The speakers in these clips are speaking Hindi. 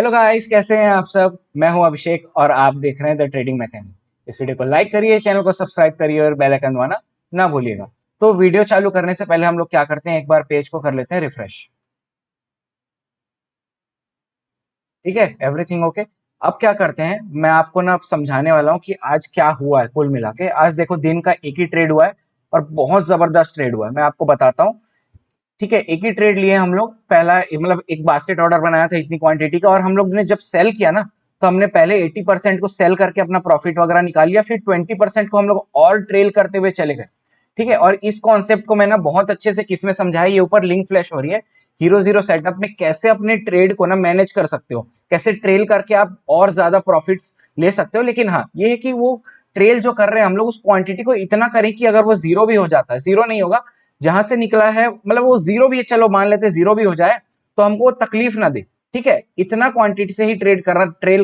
हेलो गाइस, कैसे हैं आप सब। मैं हूं अभिषेक और आप देख रहे हैं द ट्रेडिंग मैकेनिक। इस वीडियो को लाइक करिए, चैनल को सब्सक्राइब करिए और बेल आइकन दबाना ना भूलिएगा। तो वीडियो चालू करने से पहले हम लोग क्या करते हैं, एक बार पेज को कर लेते हैं रिफ्रेश। ठीक है, एवरीथिंग ओके। अब क्या करते हैं, मैं आपको ना अब समझाने वाला हूं कि आज क्या हुआ है। कुल मिला के आज देखो, दिन का एक ही ट्रेड हुआ है और बहुत जबरदस्त ट्रेड हुआ है। मैं आपको बताता हूँ। ठीक है, एक ही ट्रेड लिए हम लोग। पहला मतलब एक बास्केट ऑर्डर बनाया था इतनी क्वांटिटी का, और हम लोग ने जब सेल किया ना, तो हमने पहले 80% को सेल करके अपना प्रॉफिट वगैरह निकाल लिया, फिर 20% को हम लोग और ट्रेल करते हुए चले गए। ठीक है, और इस कॉन्सेप्ट को मैंने बहुत अच्छे से किसमें समझाया, ये ऊपर लिंक फ्लैश हो रही है। हीरो जीरो सेटअप में कैसे अपने ट्रेड को ना मैनेज कर सकते हो, कैसे ट्रेल करके आप और ज्यादा प्रॉफिट्स ले सकते हो। लेकिन हाँ, ये है कि वो ट्रेल जो कर रहे हैं हम लोग, उस क्वांटिटी को इतना करें कि अगर वो जीरो भी हो जाता है, जीरो नहीं होगा, जहां से निकला है मतलब वो जीरो भी है, चलो मान लेते जीरो भी हो जाए तो हमको तकलीफ ना दे। ठीक है, इतना क्वांटिटी से ही ट्रेल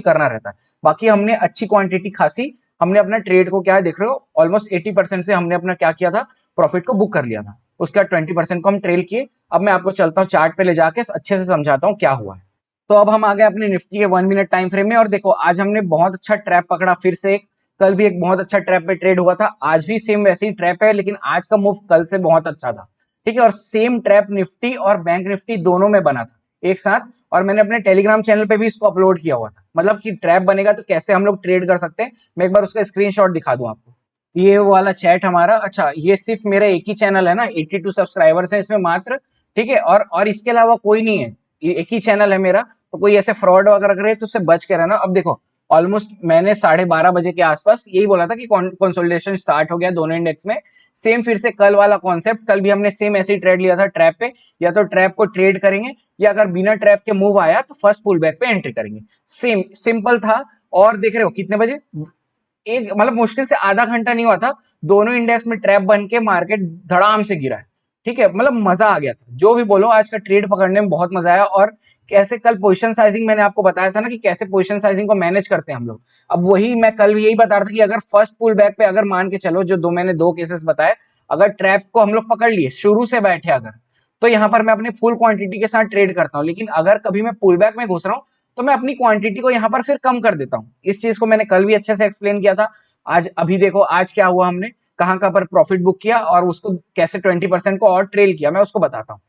करना रहता है। बाकी हमने अच्छी क्वांटिटी खासी, हमने अपना ट्रेड को क्या है देख रहे हो, ऑलमोस्ट 80% से हमने अपना क्या किया था, प्रॉफिट को बुक कर लिया था। उसका 20% को हम ट्रेल किए। अब मैं आपको चलता हूँ चार्ट पे ले जाके अच्छे से समझाता हूँ क्या हुआ है। तो अब हम आ गए अपने निफ्टी के 1 मिनट टाइम फ्रेम में, और देखो आज हमने बहुत अच्छा ट्रैप पकड़ा फिर से। कल भी एक बहुत अच्छा ट्रैप पे ट्रेड हुआ था, आज भी सेम वैसे ही ट्रैप है, लेकिन आज का मूव कल से बहुत अच्छा था। ठीक है, और सेम ट्रैप निफ्टी और बैंक निफ्टी दोनों में बना था एक साथ। और मैंने अपने टेलीग्राम चैनल पे भी इसको अपलोड किया हुआ था, मतलब कि ट्रैप बनेगा तो कैसे हम लोग ट्रेड कर सकते हैं। मैं एक बार उसका स्क्रीनशॉट दिखा दूं आपको। ये वाला चैट हमारा, अच्छा ये सिर्फ मेरा एक ही चैनल है ना, 82 सब्सक्राइबर्स हैं इसमें मात्र। ठीक है, और इसके अलावा कोई नहीं है, ये एक ही चैनल है मेरा। तो कोई ऐसे फ्रॉड वगैरह करे तो उससे बच के रहना। अब देखो, ऑलमोस्ट मैंने 12:30 बजे के आसपास यही बोला था कि कंसोलिडेशन स्टार्ट हो गया दोनों इंडेक्स में। सेम फिर से कल वाला कॉन्सेप्ट, कल भी हमने सेम ऐसे ही ट्रेड लिया था ट्रैप पे। या तो ट्रैप को ट्रेड करेंगे, या अगर बिना ट्रैप के मूव आया तो फर्स्ट पुल बैक पे एंट्री करेंगे। सेम सिंपल था। और देख रहे हो कितने बजे, एक मतलब मुश्किल से आधा घंटा नहीं हुआ था, दोनों इंडेक्स में ट्रैप बन के मार्केट धड़ाम से गिरा है। ठीक है, मतलब मजा आ गया था। जो भी बोलो, आज का ट्रेड पकड़ने में बहुत मजा आया। और कैसे कल पोजीशन साइजिंग मैंने आपको बताया था ना, कि कैसे पोजीशन साइजिंग को मैनेज करते हैं हम लोग। अब वही मैं कल भी यही बता रहा था कि अगर फर्स्ट पुल बैक पे, अगर मान के चलो जो मैंने दो केसेस बताए, अगर ट्रैप को हम लोग पकड़ लिए शुरू से बैठे अगर, तो यहां पर मैं अपनी फुल क्वांटिटी के साथ ट्रेड करता हूं। लेकिन अगर कभी मैं पुल बैक में घुस रहा हूं, तो मैं अपनी क्वांटिटी को यहां पर फिर कम कर देता हूं। इस चीज को मैंने कल भी अच्छे से एक्सप्लेन किया था। आज अभी देखो आज क्या हुआ, हमने कहां कहां पर प्रॉफिट बुक किया और उसको कैसे 20% को और ट्रेल किया, मैं उसको बताता हूं।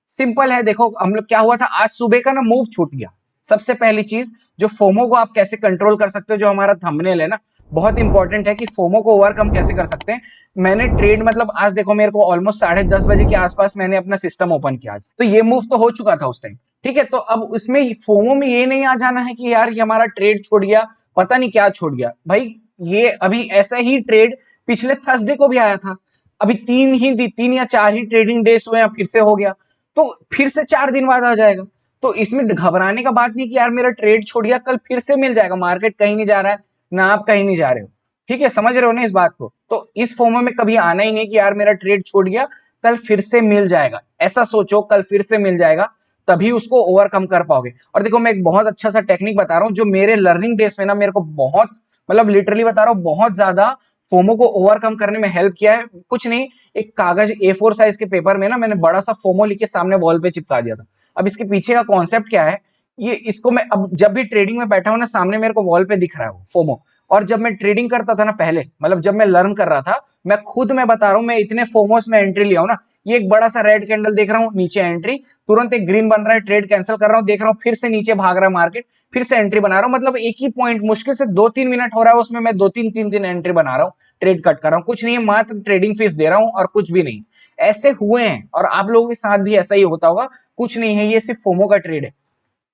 सिंपल है, देखो हम लोग क्या हुआ था, आज सुबह का ना मूव छूट गया। सबसे पहली चीज, जो फोमो को आप कैसे कंट्रोल कर सकते हो, जो हमारा थंबनेल है ना, बहुत इंपॉर्टेंट है कि फोमो को ओवरकम कैसे कर सकते हैं। मैंने ट्रेड मतलब आज देखो मेरे को ऑलमोस्ट 10:30 बजे के आसपास मैंने अपना सिस्टम ओपन किया आज, तो ये मूव तो हो चुका था उस टाइम। ठीक है, तो अब इसमें फोमो में ये नहीं आ जाना है कि यार ये हमारा ट्रेड छोड़ गया, पता नहीं क्या छोड़ गया भाई। ये अभी ऐसा ही ट्रेड पिछले थर्सडे को भी आया था। अभी तीन या चार ही ट्रेडिंग डेज हुए हैं, फिर से हो गया, तो फिर से 4 दिन बाद आ जाएगा। तो इसमें घबराने का बात नहीं कि यार मेरा ट्रेड छोड़ गया, कल फिर से मिल जाएगा। मार्केट कहीं नहीं जा रहा है, ना आप कहीं नहीं जा रहे हो। ठीक है, समझ रहे हो ना इस बात को। तो इस फोमो में कभी आना ही नहीं कि यार मेरा ट्रेड छूट गया, कल फिर से मिल जाएगा। ऐसा सोचो कल फिर से मिल जाएगा, तभी उसको ओवरकम कर पाओगे। और देखो मैं एक बहुत अच्छा सा टेक्निक बता रहा हूँ, जो मेरे लर्निंग डेज में ना मेरे को बहुत, मतलब लिटरली बता रहा हूँ, बहुत ज्यादा फोमो को ओवरकम करने में हेल्प किया है। कुछ नहीं, एक कागज A4 साइज के पेपर में ना मैंने बड़ा सा फोमो लिख के सामने वॉल पे चिपका दिया था। अब इसके पीछे का कॉन्सेप्ट क्या है, ये इसको मैं अब जब भी ट्रेडिंग में बैठा हूं ना, सामने मेरे को वॉल पे दिख रहा है वो फोमो। और जब मैं ट्रेडिंग करता था ना पहले, मतलब जब मैं लर्न कर रहा था, मैं खुद मैं बता रहा हूं, मैं इतने फोमोस में एंट्री लिया हूं ना। ये एक बड़ा सा रेड कैंडल देख रहा हूं, नीचे एंट्री, तुरंत एक ग्रीन बन रहा है, ट्रेड कैंसिल कर रहा हूं, देख रहा हूं फिर से नीचे भाग रहा है मार्केट, फिर से एंट्री बना रहा हूं। मतलब एक ही पॉइंट मुश्किल से 2-3 मिनट हो रहा है, उसमें मैं 2-3 एंट्री बना रहा हूं, ट्रेड कट कर रहा हूं। कुछ नहीं है, मात्र ट्रेडिंग फीस दे रहा हूं और कुछ भी नहीं। ऐसे हुए हैं, और आप लोगों के साथ भी ऐसा ही होता होगा। कुछ नहीं है, ये सिर्फ फोमो का ट्रेड है,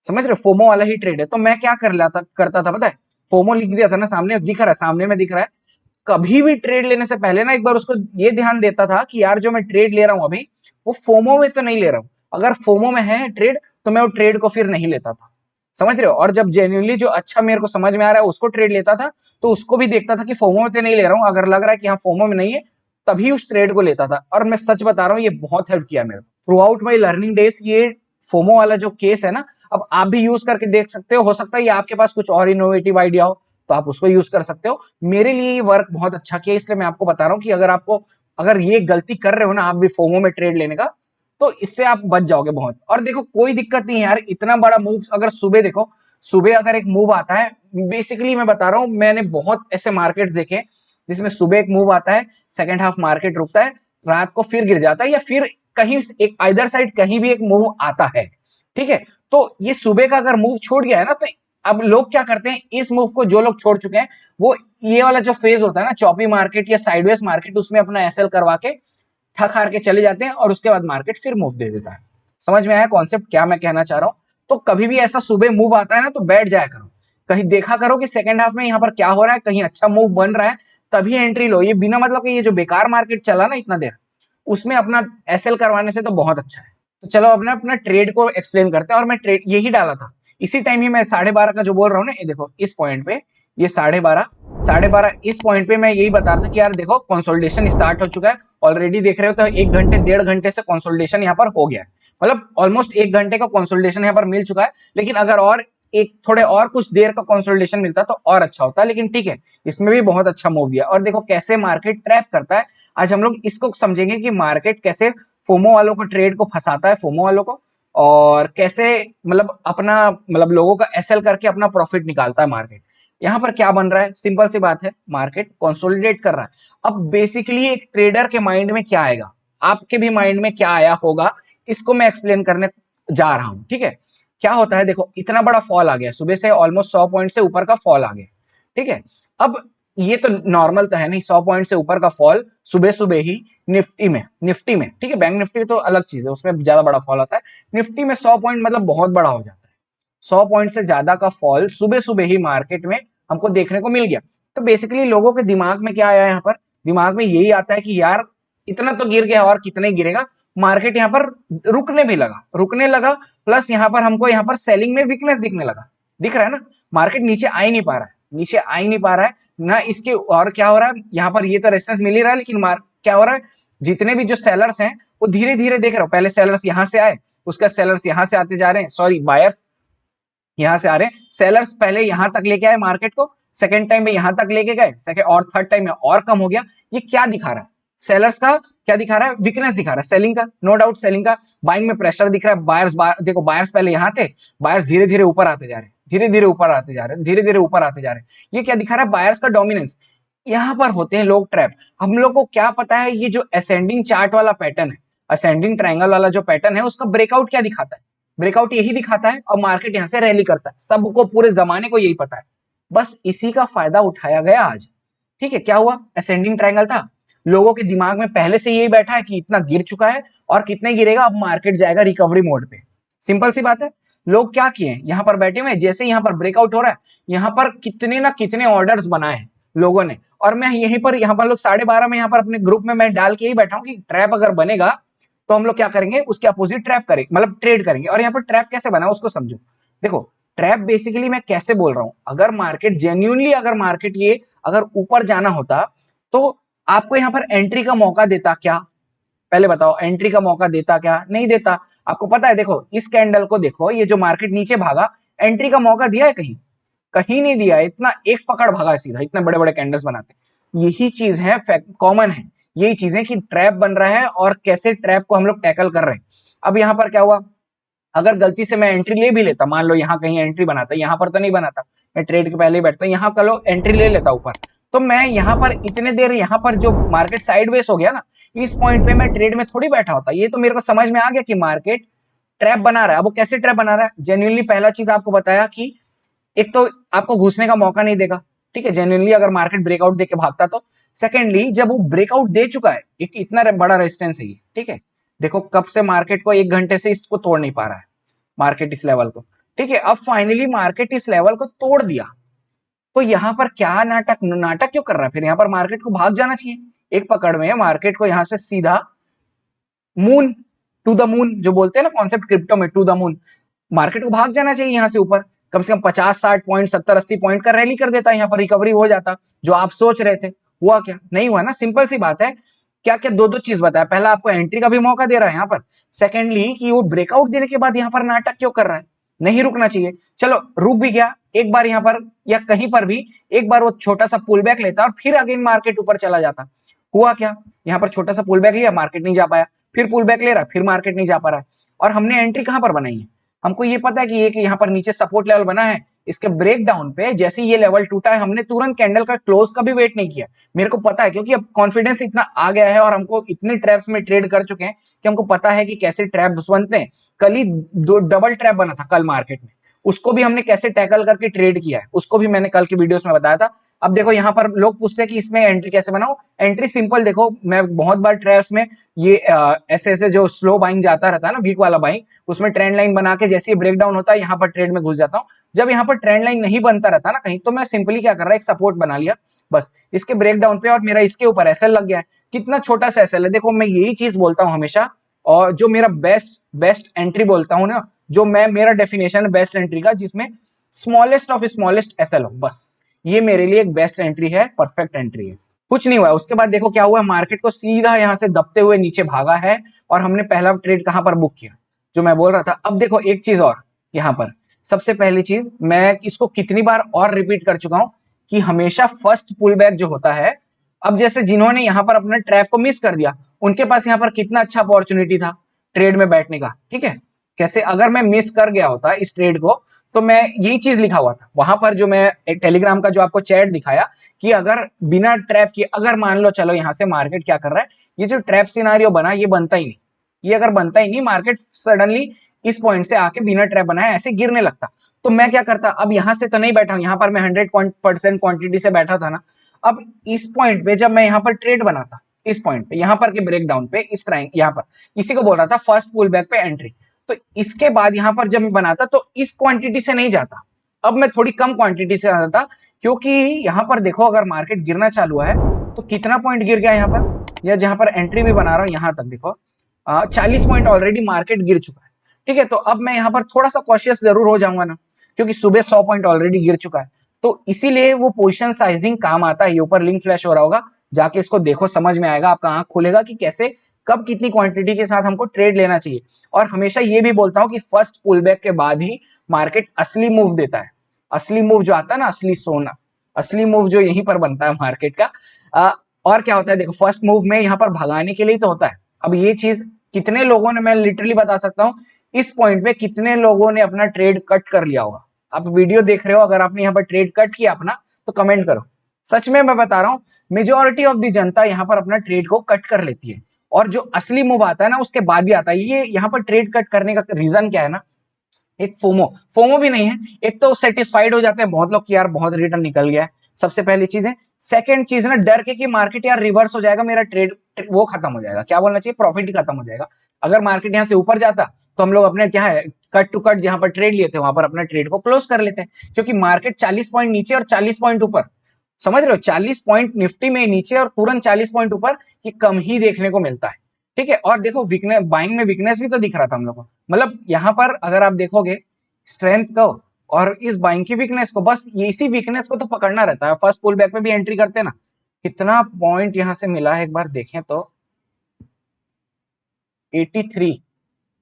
समझ रहे हो, फोमो वाला ही ट्रेड है। तो मैं क्या करता था पता है, फोमो लिख दिया था ना, सामने दिख रहा है, सामने में दिख रहा है। कभी भी ट्रेड लेने से पहले ना एक बार उसको ये ध्यान देता था कि यार जो मैं ट्रेड ले रहा हूं अभी, वो फोमो में तो नहीं ले रहा हूं। अगर फोमो में है ट्रेड, तो मैं वो ट्रेड को फिर नहीं लेता था, समझ रहे हो। और जब जेन्युइनली जो अच्छा मेरे को समझ में आ रहा है उसको ट्रेड लेता था, तो उसको भी देखता था कि फोमो में तो नहीं ले रहा हूं, अगर लग रहा है कि हाँ फोमो में नहीं है, तभी उस ट्रेड को लेता था। और मैं सच बता रहा हूँ, ये बहुत हेल्प किया मेरे through out my learning days. ये फोमो वाला जो केस है ना, अब आप भी यूज करके देख सकते हो सकता है ये आपके पास कुछ और इनोवेटिव आइडिया हो, तो आप उसको यूज कर सकते हो। मेरे लिए ये वर्क बहुत अच्छा किया, इसलिए मैं आपको बता रहा हूँ कि अगर ये गलती कर रहे हो ना आप भी फोमो में ट्रेड लेने का, तो इससे आप बच जाओगे बहुत। और देखो कोई दिक्कत नहीं है यार, इतना बड़ा मूव अगर सुबह देखो, सुबह अगर एक मूव आता है, बेसिकली मैं बता रहा हूं, मैंने बहुत ऐसे मार्केट्स देखे जिसमें सुबह एक मूव आता है, सेकंड हाफ मार्केट रुकता है, रात को फिर गिर जाता है, या फिर कहीं एक आइदर साइड कहीं भी एक मूव आता है, ठीक है। तो ये सुबह का अगर मूव छूट गया है ना, तो अब लोग क्या करते हैं, इस मूव को जो लोग छोड़ चुके हैं वो ये वाला जो फेज होता है ना, चॉपी मार्केट या साइडवेज मार्केट, उसमें अपना एसएल करवा के थक हार के चले जाते हैं, और उसके बाद मार्केट फिर मूव दे देता है। समझ में आया कॉन्सेप्ट क्या मैं कहना चाह रहा हूं? तो कभी भी ऐसा सुबह मूव आता है ना, तो बैठ जाया करो, कहीं देखा करो कि सेकंड हाफ में यहाँ पर क्या हो रहा है, कहीं अच्छा मूव बन रहा है, तभी एंट्री लो। ये बिना मतलब कि ये जो बेकार मार्केट चला ना इतना देर, उसमें अपना एसएल करवाने से तो बहुत अच्छा है। तो चलो अपना अपना ट्रेड को एक्सप्लेन करते हैं। और मैं ट्रेड यही डाला था, इसी टाइम ही मैं 12:30 का जो बोल रहा हूँ ना, ये देखो इस पॉइंट पे, ये 12:30, 12:30 इस पॉइंट पे मैं यही बता रहा था कि यार देखो कंसोलिडेशन स्टार्ट हो चुका है ऑलरेडी। देख रहे हो तो 1 घंटे 1.5 घंटे से कंसोलिडेशन यहाँ पर हो गया है, मतलब ऑलमोस्ट 1 घंटे का कंसोलिडेशन यहाँ पर मिल चुका है। लेकिन अगर और एक थोड़े और कुछ देर का कंसोलिडेशन मिलता तो और अच्छा होता, लेकिन ठीक है, इसमें भी बहुत अच्छा मूव दिया। और देखो कैसे मार्केट ट्रैप करता है, आज हम लोग इसको समझेंगे कि मार्केट कैसे फोमो वालों को, ट्रेड को फंसाता है, फोमो वालों को, और कैसे मतलब अपना मतलब लोगों का एसएल करके अपना प्रॉफिट निकालता है मार्केट। यहां पर क्या बन रहा है, सिंपल सी बात है, मार्केट कंसोलिडेट कर रहा है। अब बेसिकली एक ट्रेडर के माइंड में क्या आएगा, आपके भी माइंड में क्या आया होगा, इसको मैं एक्सप्लेन करने जा रहा हूं, ठीक है। क्या होता है, देखो इतना बड़ा फॉल आ गया सुबह से, ऑलमोस्ट 100 पॉइंट से ऊपर का फॉल आ गया, ठीक है। अब ये तो नॉर्मल तो है नहीं, 100 पॉइंट से ऊपर का फॉल सुबह सुबह ही निफ्टी में, ठीक है, बैंक निफ्टी तो अलग चीज है, उसमें ज्यादा बड़ा फॉल आता है। निफ्टी में 100 पॉइंट मतलब बहुत बड़ा हो जाता है। 100 पॉइंट से ज्यादा का फॉल सुबह सुबह ही मार्केट में हमको देखने को मिल गया। तो बेसिकली लोगों के दिमाग में क्या आया, यहाँ पर दिमाग में यही आता है कि यार इतना तो गिर गया, और कितना ही गिरेगा। मार्केट यहाँ पर रुकने लगा, प्लस यहाँ पर हमको यहाँ पर सेलिंग में वीकनेस दिखने लगा। दिख रहा है ना, मार्केट नीचे आ ही नहीं पा रहा है, नीचे आ ही नहीं पा रहा है ना इसके। और क्या हो रहा है यहाँ पर, ये तो रेजिस्टेंस मिल ही रहा है, लेकिन क्या हो रहा है, जितने भी जो सेलर्स हैं वो धीरे धीरे, देख रहे हो, पहले सेलर्स यहां से आए, उसका सेलर्स यहां से आते जा रहे हैं, सॉरी बायर्स यहां से आ रहे हैं, सेलर्स पहले यहां तक लेके आए मार्केट को, सेकंड टाइम में यहां तक लेके गए, सेकंड और थर्ड टाइम में और कम हो गया। ये क्या दिखा रहा है, सेलर्स का क्या दिखा रहा है, वीकनेस दिखा रहा है, सेलिंग का, नो डाउट सेलिंग का, बाइंग में प्रेशर दिख रहा है। देखो बायर्स पहले यहां थे, बायर्स धीरे धीरे ऊपर आते जा रहे हैं, धीरे धीरे ऊपर आते जा रहे हैं, धीरे धीरे ऊपर आते जा रहे हैं। ये क्या दिखा रहा है, बायर्स का डोमिनेंस। यहां पर होते हैं लोग ट्रैप। हम लोग को क्या पता है, ये जो असेंडिंग चार्ट वाला पैटर्न है, असेंडिंग ट्रायंगल वाला जो पैटर्न है, उसका ब्रेकआउट क्या दिखाता है, ब्रेकआउट यही दिखाता है, और मार्केट यहां से रैली करता है। सबको, पूरे जमाने को यही पता है, बस इसी का फायदा उठाया गया आज, ठीक है। क्या हुआ, असेंडिंग ट्रायंगल था, लोगों के दिमाग में पहले से यही बैठा है कि इतना गिर चुका है और कितने गिरेगा, अब मार्केट जाएगा रिकवरी मोड पे। सिंपल सी बात है। लोग क्या किए, यहां पर बैठे हुए, जैसे यहां पर ब्रेकआउट हो रहा है, यहां पर कितने ना कितने ऑर्डर्स बनाए हैं लोगों ने। और मैं यहीं पर, यहां पर लोग 12:30 में, यहां पर अपने ग्रुप में मैं डाल के ही बैठा हूं कि ट्रैप अगर बनेगा तो हम लोग क्या करेंगे, उसके अपोजिट ट्रैप करेंगे, मतलब ट्रेड करेंगे। और यहाँ पर ट्रैप कैसे बना उसको समझो। देखो ट्रैप बेसिकली मैं कैसे बोल रहा हूं, अगर मार्केट जेन्युइनली, अगर मार्केट ये अगर ऊपर जाना होता तो आपको यहाँ पर एंट्री का मौका देता क्या, पहले बताओ, एंट्री का मौका देता क्या, नहीं देता। आपको पता है, देखो इस कैंडल को देखो, ये जो मार्केट नीचे भागा, एंट्री का मौका दिया है कहीं, कहीं नहीं दिया। इतना एक पकड़ भागा है सीधा, इतने बड़े बड़े कैंडल्स बनाते। यही चीज है, कॉमन है यही चीजें कि ट्रैप बन रहा है और कैसे ट्रैप को हम लोग टैकल कर रहे हैं। अब यहाँ पर क्या हुआ, अगर गलती से मैं एंट्री ले भी लेता, मान लो यहाँ कहीं एंट्री बनाता, यहाँ पर तो नहीं बनाता, मैं ट्रेड के पहले ही बैठता, यहाँ कल एंट्री ले लेता ऊपर, तो मैं यहाँ पर इतने देर, यहाँ पर जो मार्केट साइडवेज हो गया ना, इस पॉइंट पे मैं ट्रेड में थोड़ी बैठा होता। ये तो मेरे को समझ में आ गया कि मार्केट ट्रैप बना रहा है। वो कैसे ट्रैप बना रहा है, जेन्युइनली पहला चीज आपको बताया कि एक तो आपको घुसने का मौका नहीं देगा, ठीक है, जेन्युइनली अगर मार्केट ब्रेकआउट देके भागता तो। सेकेंडली जब वो ब्रेकआउट दे चुका है, एक इतना बड़ा रेजिस्टेंस है ये, ठीक है, देखो कब से मार्केट को 1 घंटे से इसको तोड़ नहीं पा रहा है मार्केट, इस लेवल को, ठीक है। अब फाइनली मार्केट इस लेवल को तोड़ दिया, तो यहां पर क्या नाटक, नाटक क्यों कर रहा है, फिर यहां पर मार्केट को भाग जाना चाहिए। एक पकड़ में मार्केट को यहां से सीधा मून, टू द मून जो बोलते हैं ना कॉन्सेप्ट क्रिप्टो में, टू द मून, मार्केट को भाग जाना चाहिए यहां से ऊपर, कम से कम 50-60 पॉइंट, 70-80 पॉइंट का रैली कर देता, यहाँ पर रिकवरी हो जाता, जो आप सोच रहे थे। हुआ क्या, नहीं हुआ ना, सिंपल सी बात है। क्या क्या दो दो चीज बताया, पहला आपको एंट्री का भी मौका दे रहा है यहाँ पर, सेकेंडली कि वो ब्रेकआउट देने के बाद यहाँ पर नाटक क्यों कर रहा है, नहीं रुकना चाहिए। चलो रुक भी गया, एक बार यहाँ पर या कहीं पर भी एक बार वो छोटा सा पुल बैक लेता और फिर अगेन मार्केट ऊपर चला जाता। हुआ क्या, यहाँ पर छोटा सा पुल बैक लिया, मार्केट नहीं जा पाया, फिर पुल बैक ले रहा, फिर मार्केट नहीं जा पा रहा है। और हमने एंट्री कहां पर बनाई है, हमको ये पता है कि ये कि यहाँ पर नीचे सपोर्ट लेवल बना है, इसके ब्रेक डाउन पे जैसे ये लेवल टूटा है हमने तुरंत कैंडल का क्लोज का भी वेट नहीं किया। मेरे को पता है क्योंकि अब कॉन्फिडेंस इतना आ गया है और हमको इतने ट्रैप्स में ट्रेड कर चुके हैं कि हमको पता है कि कैसे ट्रैप्स बनते हैं। कल ही दो डबल ट्रैप बना था कल मार्केट में, उसको भी हमने कैसे टैकल करके ट्रेड किया है, उसको भी मैंने कल की वीडियोस में बताया था। अब देखो यहाँ पर लोग पूछते हैं कि इसमें एंट्री कैसे बनाओ, एंट्री सिंपल, देखो मैं बहुत बार ट्रेड्स में ये ऐसे ऐसे जो स्लो बाइंग जाता रहता है ना, वीक वाला बाइंग, उसमें ट्रेंड लाइन बना के जैसे ही ब्रेक डाउन होता है यहाँ पर ट्रेड में घुस जाता हूँ। जब यहाँ पर ट्रेंड लाइन नहीं बनता रहता ना कहीं, तो मैं सिंपली क्या कर रहा है, एक सपोर्ट बना लिया बस इसके ब्रेक डाउन पे, और मेरा इसके ऊपर एसएल लग गया है। कितना छोटा सा एसएल है, देखो मैं यही चीज बोलता हूँ हमेशा, और जो मेरा बेस्ट एंट्री बोलता हूँ ना, जो मैं मेरा डेफिनेशन है बेस्ट एंट्री का, जिसमें स्मॉलेस्ट ऑफ स्मॉलेस्ट एसएल हो, बस ये मेरे लिए एक बेस्ट एंट्री है, परफेक्ट एंट्री है। कुछ नहीं हुआ, उसके बाद देखो क्या हुआ, मार्केट को सीधा यहां से दबते हुए नीचे भागा है और हमने पहला ट्रेड कहां पर बुक किया, जो मैं बोल रहा था। अब देखो एक चीज और, यहां पर सबसे पहली चीज मैं इसको कितनी बार और रिपीट कर चुका हूं कि हमेशा फर्स्ट पुल बैक जो होता है, अब जैसे जिन्होंने यहां पर अपने ट्रैप को मिस कर दिया, उनके पास यहां पर कितना अच्छा अपॉर्चुनिटी था ट्रेड में बैठने का, ठीक है। कैसे, अगर मैं मिस कर गया होता इस ट्रेड को, तो मैं यही चीज लिखा हुआ था वहां पर, जो मैं टेलीग्राम का जो आपको चैट दिखाया कि अगर बिना ट्रैप किए, अगर मान लो चलो यहां से मार्केट क्या कर रहा है, ये जो ट्रैप सिनारियो बना ये बनता ही नहीं, ये अगर बनता ही नहीं, मार्केट सडनली इस पॉइंट से आके बिना ट्रैप बनाए ऐसे गिरने लगता, तो मैं क्या करता, अब यहां से तो नहीं बैठा हूं, यहां पर मैं 100% क्वांटिटी से बैठा था ना। अब इस पॉइंट पे जब मैं यहां पर ट्रेड बनाता, इस पॉइंट पे यहां पर के ब्रेक डाउन पे, इस ट्राइंग यहां पर, इसी को बोल रहा था फर्स्ट पुल बैक पे एंट्री, तो इसके बाद यहां पर जब मैं बनाता तो इस क्वांटिटी से नहीं जाता, अब मैं थोड़ी कम क्वांटिटी से आता था, क्योंकि यहां पर देखो अगर मार्केट गिरना चालू हुआ है तो कितना पॉइंट गिर गया यहां पर, या जहां पर एंट्री भी बना रहा हूं यहां तक देखो 40 पॉइंट ऑलरेडी मार्केट गिर चुका है, ठीक है। तो अब मैं यहां पर थोड़ा सा कॉशियस जरूर हो जाऊंगा ना, क्योंकि सुबह 100 पॉइंट ऑलरेडी गिर चुका है, तो इसीलिए वो पोजीशन साइजिंग काम आता है। ये ऊपर लिंक फ्लैश हो रहा होगा, जाके इसको देखो, समझ में आएगा, आपका आंख खुलेगा कि कैसे कब कितनी क्वांटिटी के साथ हमको ट्रेड लेना चाहिए। और हमेशा ये भी बोलता हूं कि फर्स्ट पुल बैक के बाद ही मार्केट असली मूव देता है, असली मूव जो आता है ना, असली सोना, असली मूव जो यहीं पर बनता है मार्केट का। और क्या होता है देखो, फर्स्ट मूव में यहाँ पर भगाने के लिए तो होता है। अब ये चीज कितने लोगों ने, मैं लिटरली बता सकता हूं इस पॉइंट पे कितने लोगों ने अपना ट्रेड कट कर लिया होगा। आप वीडियो देख रहे हो, अगर आपने यहाँ पर ट्रेड कट किया अपना, तो कमेंट करो। सच में मैं बता रहा हूं, मेजोरिटी ऑफ द जनता यहाँ पर अपना ट्रेड को कट कर लेती है, और जो असली मूव आता है ना उसके बाद ही आता है। ये यहाँ पर ट्रेड कट करने का रीजन क्या है ना, एक फोमो, फोमो भी नहीं है, एक तो सेटिस्फाइड हो जाते हैं बहुत लोग कि यार बहुत रिटर्न निकल गया है, सबसे पहली चीज है। सेकंड चीज ना, डर के कि मार्केट यार रिवर्स हो जाएगा, मेरा ट्रेड वो खत्म हो जाएगा, क्या बोलना चाहिए, प्रॉफिट ही खत्म हो जाएगा। अगर मार्केट यहाँ से ऊपर जाता तो हम लोग अपने क्या है, कट टू कट जहां पर ट्रेड लिए थे वहां पर अपना ट्रेड को क्लोज कर लेते हैं, क्योंकि मार्केट 40 पॉइंट नीचे और 40 पॉइंट ऊपर, समझ रहे हो, 40 पॉइंट निफ्टी में नीचे और तुरंत 40 पॉइंट ऊपर, ये कम ही देखने को मिलता है, ठीक है। और देखो वीकनेस, बाइंग में वीकनेस भी तो दिख रहा था हम लोग को, मतलब यहाँ पर अगर आप देखोगे स्ट्रेंथ को और इस बाइंग की वीकनेस को, बस ये इसी वीकनेस को तो पकड़ना रहता है। फर्स्ट पुल बैक में भी एंट्री करते ना, कितना पॉइंट यहां से मिला है एक बार देखें तो 83,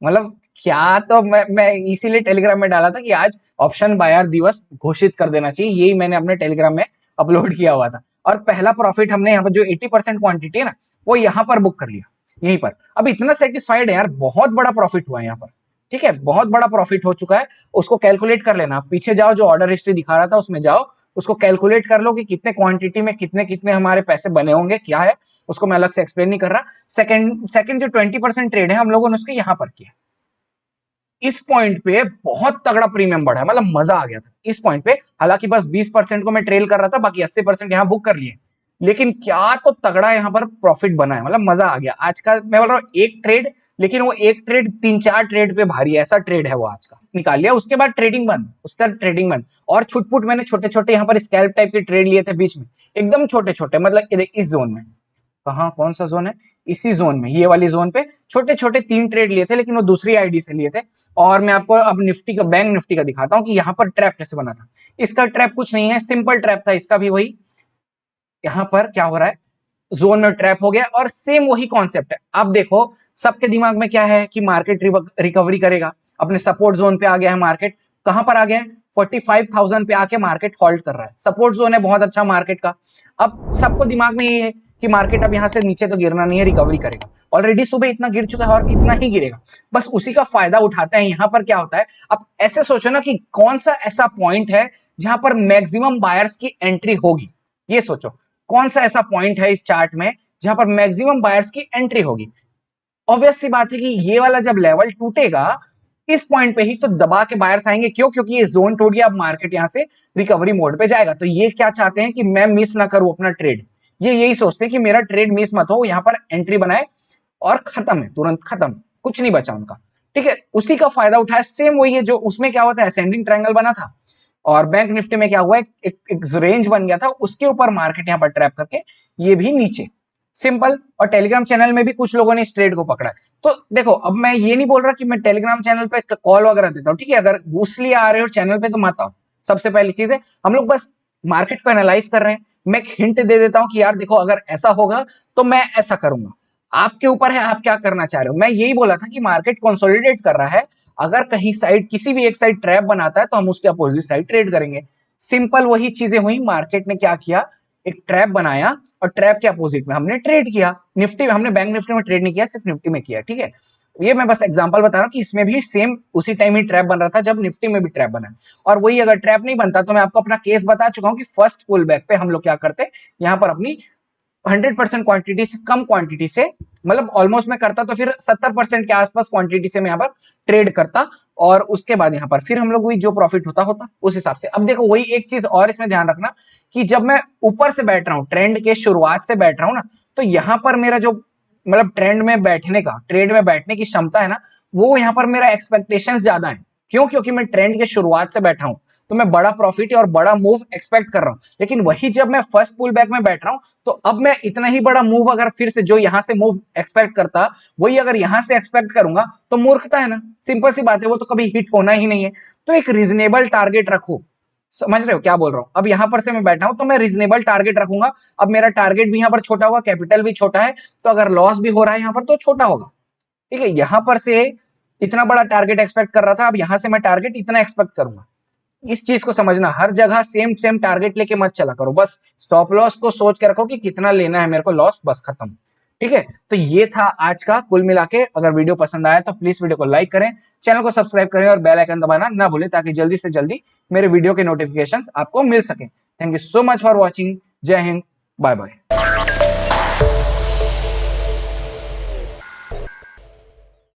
मतलब क्या, तो मैं इसीलिए टेलीग्राम में डाला था कि आज ऑप्शन बायर दिवस घोषित कर देना चाहिए, यही मैंने अपने टेलीग्राम में अपलोड किया हुआ था। और पहला प्रॉफिट हमने यहाँ पर जो 80% क्वांटिटी है ना, वो यहाँ पर बुक कर लिया यहीं पर। अब इतना सेटिस्फाइड है यार, बहुत बड़ा प्रॉफिट हुआ है यहाँ पर, ठीक है, बहुत बड़ा प्रॉफिट हो चुका है। उसको कैलकुलेट कर लेना, पीछे जाओ, जो ऑर्डर हिस्ट्री दिखा रहा था उसमें जाओ, उसको कैलकुलेट कर लो कि कितने क्वांटिटी में कितने कितने हमारे पैसे बने होंगे, क्या है उसको मैं अलग से एक्सप्लेन नहीं कर रहा। सेकंड जो 20% ट्रेड है हम लोगों ने उसके यहाँ पर किया, इस पॉइंट पे बहुत तगड़ा प्रीमियम बढ़ा है, मतलब मजा आ गया था इस पॉइंट पे। हालांकि बस 20% को मैं ट्रेल कर रहा था, बाकी 80% यहाँ बुक कर लिए, लेकिन क्या तो तगड़ा यहाँ पर प्रॉफिट बना है, मतलब मजा आ गया आज का। मैं बोल रहा हूँ एक ट्रेड, लेकिन वो एक ट्रेड 3-4 ट्रेड पे भारी, ऐसा ट्रेड है वो आज का, निकाल लिया। उसके बाद ट्रेडिंग बंद, उसका ट्रेडिंग बंद, और छुटपुट मैंने छोटे छोटे यहाँ पर स्कैल्प टाइप के ट्रेड लिए थे बीच में, एकदम छोटे छोटे, मतलब इस जोन में, कहाँ कौन सा जोन है, इसी जोन में, ये वाली जोन पे छोटे छोटे 3 ट्रेड लिए थे, लेकिन वो दूसरी आईडी से लिए थे। और मैं आपको अब निफ्टी का, बैंक निफ्टी का दिखाता हूँ कि यहाँ पर ट्रैप कैसे बना था। इसका ट्रैप कुछ नहीं है, सिंपल ट्रैप था, इसका भी वही, यहाँ पर क्या हो रहा है, जोन में ट्रैप हो गया, और सेम वही कॉन्सेप्ट है। अब देखो सबके दिमाग में क्या है कि मार्केट रिकवरी करेगा, अपने सपोर्ट जोन पे आ गया है मार्केट, कहां पर आ गया है, 45,000 पे आके मार्केट हॉल्ट कर रहा है, सपोर्ट जोन है बहुत अच्छा मार्केट का। अब सबको दिमाग में ये है कि मार्केट अब यहां से नीचे तो गिरना नहीं है, रिकवरी करेगा। ऑलरेडी सुबह इतना गिर चुका है और इतना ही गिरेगा, बस उसी का फायदा उठाते हैं। यहां पर क्या होता है, अब ऐसे सोचो ना कि कौन सा ऐसा पॉइंट है जहां पर मैक्सिमम बायर्स की एंट्री होगी। ये सोचो कौन सा ऐसा पॉइंट है इस चार्ट में जहां पर मैक्सिमम बायर्स की एंट्री होगी। ऑब्वियस सी बात है कि ये वाला जब लेवल टूटेगा इस पॉइंट पे ही तो दबा के बायर्स आएंगे। क्यों? क्योंकि ये जोन टूट गया, अब मार्केट यहां से रिकवरी मोड पे जाएगा। तो ये क्या चाहते हैं कि मैं मिस ना करूं अपना ट्रेड, ये यही सोचते हैं कि मेरा ट्रेड मिस मत हो, यहां पर एंट्री बनाए और खत्म है, तुरंत खत्म, कुछ नहीं बचा उनका। ठीक है, उसी का फायदा उठाया। सेम वही है जो उसमें क्या होता है, असेंडिंग ट्रायंगल बना था और बैंक निफ्टी में क्या हुआ, एक रेंज बन गया था, उसके ऊपर मार्केट यहां पर ट्रैप करके ये भी नीचे, सिंपल। और टेलीग्राम चैनल में भी कुछ लोगों ने इस ट्रेड को पकड़ा है। तो देखो, अब मैं ये नहीं बोल रहा कि मैं टेलीग्राम चैनल पे कॉल वगैरह देता हूँ, ठीक है, अगर उसलिए आ रहे हो चैनल पे तो मत आओ। सबसे पहली चीज है, हम लोग बस मार्केट को एनालाइज कर रहे हैं। मैं एक हिंट दे देता हूं कि यार देखो, अगर ऐसा होगा तो मैं ऐसा करूंगा, आपके ऊपर है आप क्या करना चाह रहे हो। मैं यही बोला था कि मार्केट कंसोलिडेट कर रहा है, अगर कहीं साइड, किसी भी एक साइड ट्रैप बनाता है तो हम उसके अपोजिट साइड ट्रेड करेंगे। सिंपल वही चीजें हुई, मार्केट ने क्या किया, एक ट्रैप बनाया और ट्रैप के अपोजिट में हमने ट्रेड किया। निफ्टी में हमने बैंक निफ्टी में ट्रेड नहीं किया, सिर्फ निफ्टी में किया। ठीक है, ये मैं बस एग्जांपल बता रहा हूं कि इसमें भी सेम उसी टाइम ही ट्रैप बन रहा था जब निफ्टी में भी ट्रैप बना। और वही अगर ट्रैप नहीं बनता तो मैं आपको अपना केस बता चुका हूं कि फर्स्ट पुल बैक पे हम लोग क्या करते, यहां पर अपनी 100% क्वांटिटी से कम क्वांटिटी से, मतलब ऑलमोस्ट मैं करता तो फिर 70% के आसपास क्वांटिटी से मैं यहाँ पर ट्रेड करता और उसके बाद यहाँ पर फिर हम लोग वही जो प्रॉफिट होता होता उस हिसाब से। अब देखो, वही एक चीज और इसमें ध्यान रखना कि जब मैं ऊपर से बैठ रहा हूं, ट्रेंड के शुरुआत से बैठ रहा हूं ना, तो यहां पर मेरा जो मतलब ट्रेंड में बैठने का, ट्रेड में बैठने की क्षमता है ना, वो यहाँ पर मेरा एक्सपेक्टेशंस ज्यादा है। क्यों? क्योंकि मैं ट्रेंड के शुरुआत से बैठा हूं तो मैं बड़ा प्रॉफिट और बड़ा मूव एक्सपेक्ट कर रहा हूं। लेकिन वही जब मैं फर्स्ट पुल बैक में बैठ रहा हूं तो अब मैं इतना ही बड़ा मूव अगर फिर से जो यहां से मूव एक्सपेक्ट करता, वही अगर यहां से एक्सपेक्ट करूंगा तो मूर्खता है ना, सिंपल सी बात है, वो तो कभी हिट होना ही नहीं है। तो एक रीजनेबल टारगेट रखो, समझ रहे हो क्या बोल रहा हूं। अब यहां पर से मैं बैठा हूं तो मैं रीजनेबल टारगेट रखूंगा। अब मेरा टारगेट भी यहां पर छोटा होगा, कैपिटल भी छोटा है, तो अगर लॉस भी हो रहा है यहां पर तो छोटा होगा। ठीक है, यहां पर से इतना बड़ा टारगेट एक्सपेक्ट कर रहा था, अब यहां से मैं टारगेट इतना एक्सपेक्ट करूंगा। इस चीज को समझना, हर जगह सेम सेम टारगेट लेके मत चला करो, बस स्टॉप लॉस को सोच के रखो कि कितना लेना है मेरे को लॉस, बस खत्म। ठीक है, तो ये था आज का कुल मिला के। अगर वीडियो पसंद आया तो प्लीज वीडियो को लाइक करें, चैनल को सब्सक्राइब करें और बेल आइकन दबाना ना भूलें ताकि जल्दी से जल्दी मेरे वीडियो के नोटिफिकेशंस आपको मिल सके। Thank you so much for watching. जय हिंद, बाय बाय।